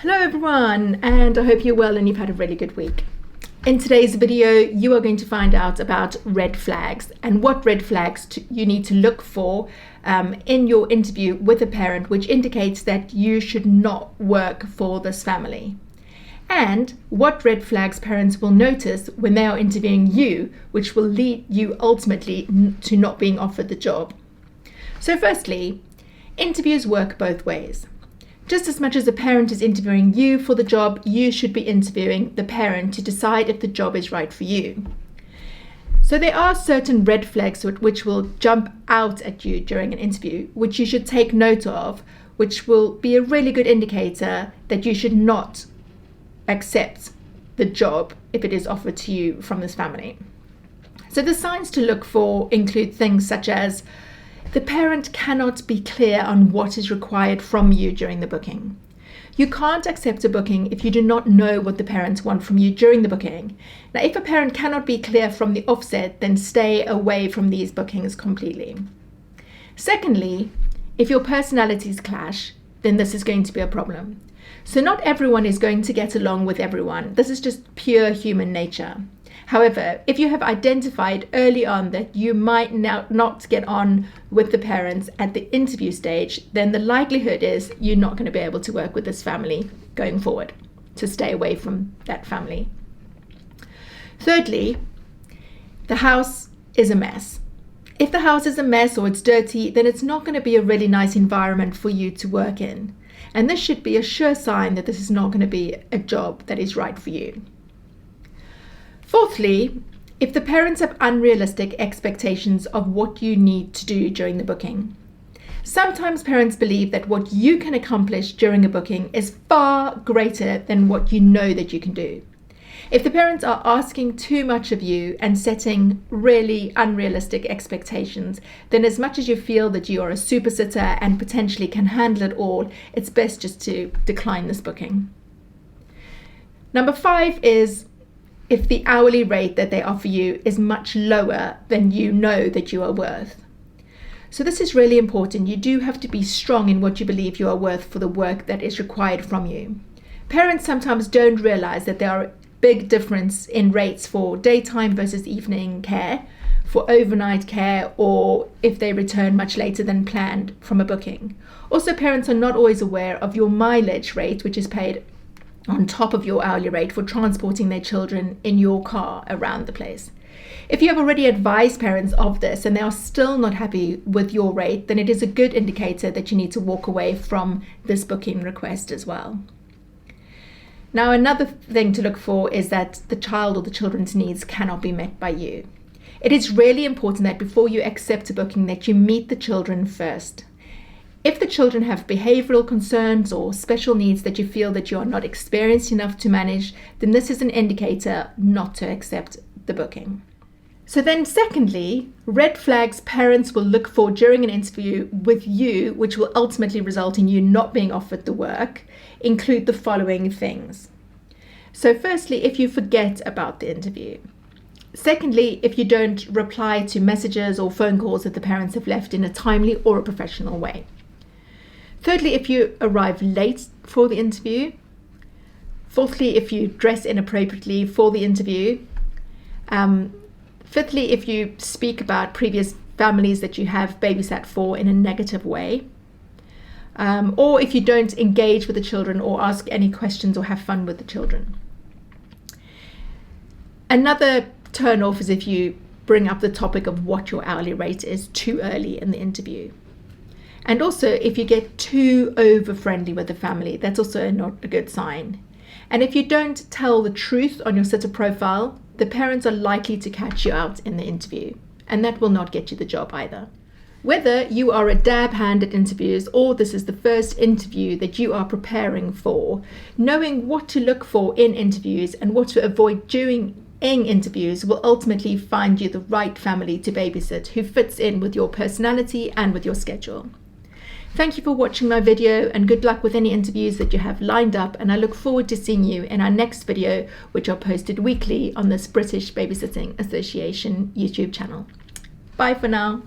Hello everyone, and I hope you're well and you've had a really good week. In today's video, you are going to find out about red flags and what red flags you need to look for in your interview with a parent, which indicates that you should not work for this family. And what red flags parents will notice when they are interviewing you, which will lead you ultimately to not being offered the job. So firstly, interviews work both ways. Just as much as a parent is interviewing you for the job, you should be interviewing the parent to decide if the job is right for you. So there are certain red flags which will jump out at you during an interview, which you should take note of, which will be a really good indicator that you should not accept the job if it is offered to you from this family. So the signs to look for include things such as the parent cannot be clear on what is required from you during the booking. You can't accept a booking if you do not know what the parents want from you during the booking. Now, if a parent cannot be clear from the offset, then stay away from these bookings completely. Secondly, if your personalities clash, then this is going to be a problem. So not everyone is going to get along with everyone. This is just pure human nature. However, if you have identified early on that you might now not get on with the parents at the interview stage, then the likelihood is you're not going to be able to work with this family going forward, to stay away from that family. Thirdly, the house is a mess. If the house is a mess or it's dirty, then it's not going to be a really nice environment for you to work in. And this should be a sure sign that this is not going to be a job that is right for you. Fourthly, if the parents have unrealistic expectations of what you need to do during the booking. Sometimes parents believe that what you can accomplish during a booking is far greater than what you know that you can do. If the parents are asking too much of you and setting really unrealistic expectations, then as much as you feel that you are a super sitter and potentially can handle it all, it's best just to decline this booking. Number 5 is if the hourly rate that they offer you is much lower than you know that you are worth. So this is really important. You do have to be strong in what you believe you are worth for the work that is required from you. Parents sometimes don't realize that there are big difference in rates for daytime versus evening care, for overnight care, or if they return much later than planned from a booking. Also, parents are not always aware of your mileage rate, which is paid on top of your hourly rate for transporting their children in your car around the place. If you have already advised parents of this and they are still not happy with your rate, then it is a good indicator that you need to walk away from this booking request as well. Now, another thing to look for is that the child or the children's needs cannot be met by you. It is really important that before you accept a booking that you meet the children first. If the children have behavioral concerns or special needs that you feel that you are not experienced enough to manage, then this is an indicator not to accept the booking. So then secondly, red flags parents will look for during an interview with you, which will ultimately result in you not being offered the work, include the following things. So firstly, if you forget about the interview. Secondly, if you don't reply to messages or phone calls that the parents have left in a timely or a professional way. Thirdly, if you arrive late for the interview. Fourthly, if you dress inappropriately for the interview. Fifthly, if you speak about previous families that you have babysat for in a negative way. Or if you don't engage with the children or ask any questions or have fun with the children. Another turn off is if you bring up the topic of what your hourly rate is too early in the interview. And also, if you get too over-friendly with the family, that's also not a good sign. And if you don't tell the truth on your sitter profile, the parents are likely to catch you out in the interview, and that will not get you the job either. Whether you are a dab hand at interviews or this is the first interview that you are preparing for, knowing what to look for in interviews and what to avoid during interviews will ultimately find you the right family to babysit who fits in with your personality and with your schedule. Thank you for watching my video and good luck with any interviews that you have lined up, and I look forward to seeing you in our next video, which are posted weekly on this British Babysitting Association YouTube channel. Bye for now.